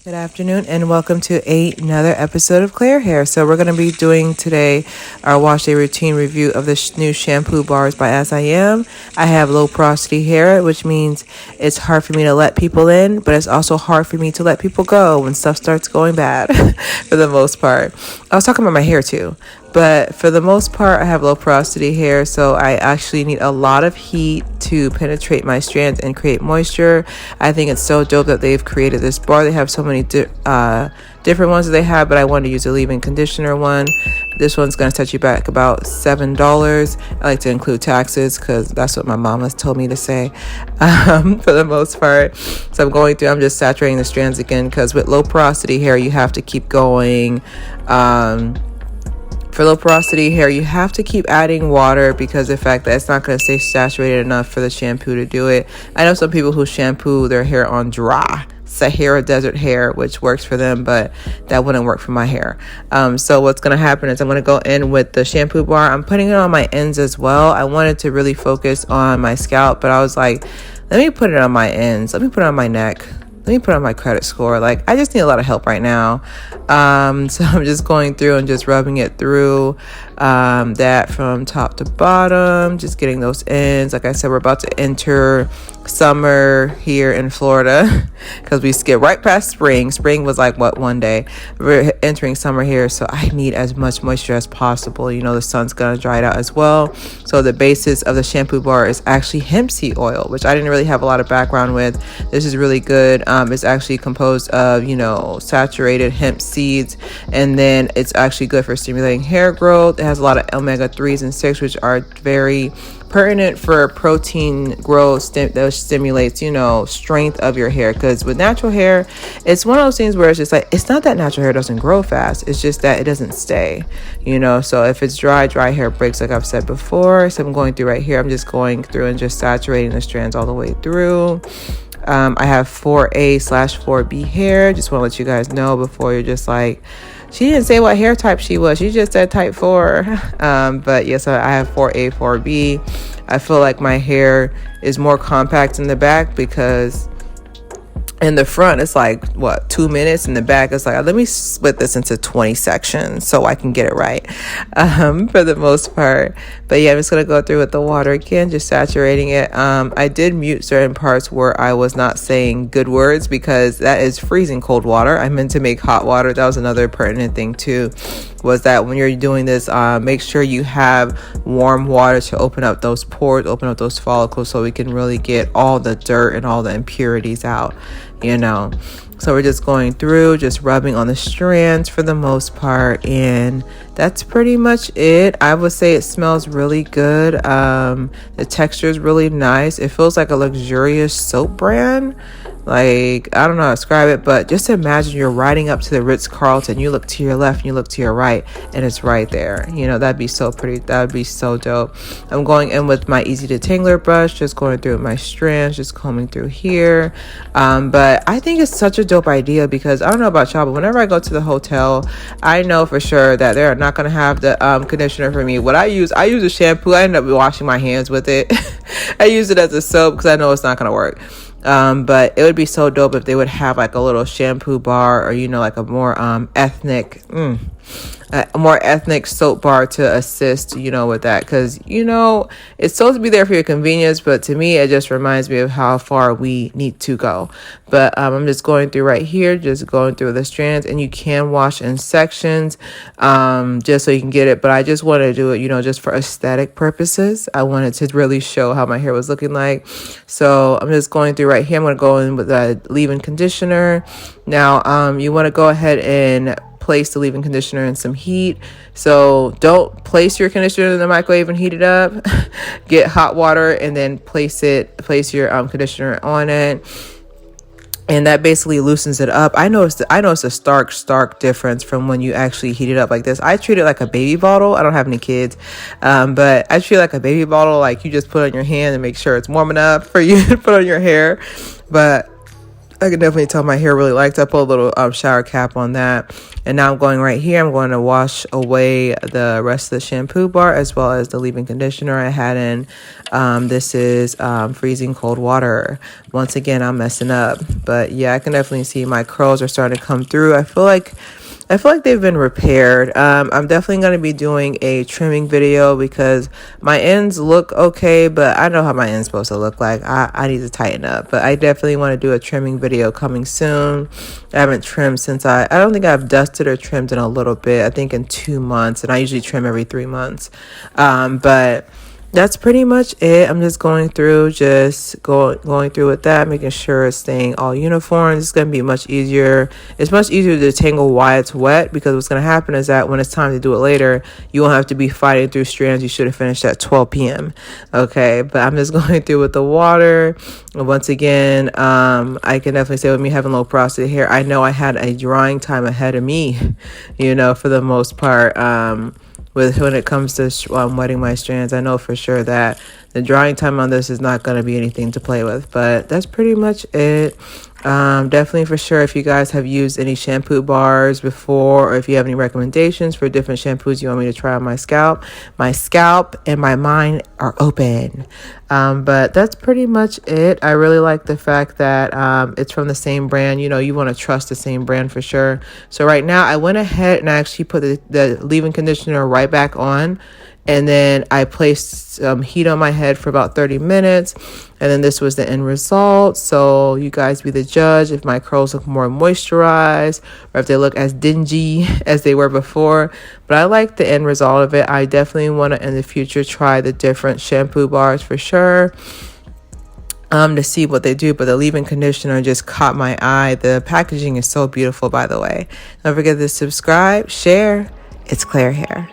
Good afternoon and welcome to another episode of Claire Hair. So we're going to be doing today our wash day routine review of the new shampoo bars by As I Am. I have low porosity hair, which means it's hard for me to let people in, but it's also hard for me to let people go when stuff starts going bad for the most part. I was talking about my hair too. But for the most part, I have low porosity hair, so I actually need a lot of heat to penetrate my strands and create moisture. I think it's so dope that they've created this bar. They have so many different ones that they have, but I wanted to use a leave-in conditioner one. This one's going to set you back about $7. I like to include taxes because that's what my mom has told me to say for the most part. So I'm just saturating the strands again because with low porosity hair, you have to keep going. For low porosity hair, you have to keep adding water because of the fact that it's not going to stay saturated enough for the shampoo to do it. I know some people who shampoo their hair on dry Sahara desert hair, which works for them, but that wouldn't work for my hair. So what's going to happen is I'm going to go in with the shampoo bar. I'm putting it on my ends as well. I wanted to really focus on my scalp, but I was like, let me put it on my ends. Let me put it on my neck. Let me put on my credit score. Like, I just need a lot of help right now. So I'm just going through and just rubbing it through that from top to bottom, just getting those ends. Like I said, we're about to enter summer here in Florida because we skipped right past spring. Spring was like, what, one day? We're entering summer here, so I need as much moisture as possible. You know, the sun's going to dry it out as well. So the basis of the shampoo bar is actually hemp seed oil, which I didn't really have a lot of background with. This is really good. It's actually composed of, saturated hemp seeds, and then it's actually good for stimulating hair growth. It has a lot of omega-3s and 6, which are very pertinent for protein growth that stimulates, strength of your hair. Because with natural hair, it's one of those things where it's just like, it's not that natural hair doesn't grow fast. It's just that it doesn't stay, So if it's dry hair breaks, like I've said before. So I'm going through right here. I'm just going through and just saturating the strands all the way through. I have 4A/4B hair. Just want to let you guys know before you're just like, she didn't say what hair type she was. She just said type 4. But yes, I have 4A, 4B. I feel like my hair is more compact in the back because in the front it's like 2 minutes. In the back it's like, let me split this into 20 sections so I can get it right for the most part. But yeah, I'm just gonna go through with the water again, just saturating it. I did mute certain parts where I was not saying good words because that is freezing cold water. I meant to make hot water. That was another pertinent thing too, was that when you're doing this, make sure you have warm water to open up those pores, open up those follicles, so we can really get all the dirt and all the impurities out, So we're just going through, just rubbing on the strands for the most part, and that's pretty much it. I would say it smells really good. The texture is really nice. It feels like a luxurious soap brand. Like, I don't know how to describe it, but just imagine you're riding up to the Ritz-Carlton. You look to your left and you look to your right, and it's right there. That'd be so pretty. That'd be so dope. I'm going in with my Easy Detangler brush, just going through my strands, just combing through here. But I think it's such a dope idea because I don't know about y'all, but whenever I go to the hotel, I know for sure that they're not going to have the conditioner for me. What I use a shampoo. I end up washing my hands with it. I use it as a soap because I know it's not going to work. But it would be so dope if they would have like a little shampoo bar, or like a more ethnic soap bar to assist with that, because it's supposed to be there for your convenience, but to me it just reminds me of how far we need to go. But I'm just going through right here, just going through the strands, and you can wash in sections just so you can get it, but I just wanted to do it just for aesthetic purposes. I wanted to really show how my hair was looking like. So I'm just going through right here. I'm going to go in with a leave-in conditioner. Now you want to go ahead and place the leave-in conditioner in some heat. So don't place your conditioner in the microwave and heat it up. Get hot water and then place your conditioner on it, and that basically loosens it up. I noticed a stark difference from when you actually heat it up like this. I treat it like a baby bottle. I don't have any kids, but I treat it like a baby bottle. Like, you just put it on your hand and make sure it's warm enough for you to put on your hair. But I can definitely tell my hair really liked it. I put a little shower cap on that. And now I'm going right here. I'm going to wash away the rest of the shampoo bar as well as the leave-in conditioner I had in. This is freezing cold water. Once again, I'm messing up. But yeah, I can definitely see my curls are starting to come through. I feel like they've been repaired. I'm definitely going to be doing a trimming video because my ends look okay, but I know how my ends supposed to look like. I need to tighten up, but I definitely want to do a trimming video coming soon. I haven't trimmed since I don't think I've dusted or trimmed in a little bit. I think in 2 months, and I usually trim every 3 months. But that's pretty much it. I'm just going through with that, making sure it's staying all uniform. It's going to be much easier. It's much easier to detangle while it's wet, because what's going to happen is that when it's time to do it later, you won't have to be fighting through strands you should have finished at 12 p.m. Okay, but I'm just going through with the water. And once again, I can definitely say with me having low porosity hair, I know I had a drying time ahead of me, for the most part. When it comes to wetting my strands, I know for sure that the drying time on this is not going to be anything to play with, but that's pretty much it. Definitely for sure, if you guys have used any shampoo bars before, or if you have any recommendations for different shampoos you want me to try on my scalp and my mind are open. But that's pretty much it. I really like the fact that it's from the same brand. You want to trust the same brand for sure. So right now I went ahead and I actually put the leave-in conditioner right back on, and then I placed some heat on my head for about 30 minutes. And then this was the end result. So you guys be the judge if my curls look more moisturized or if they look as dingy as they were before. But I like the end result of it. I definitely want to in the future try the different shampoo bars for sure. To see what they do, but the leave-in conditioner just caught my eye. The packaging is so beautiful, by the way. Don't forget to subscribe, share. It's Claire Haire.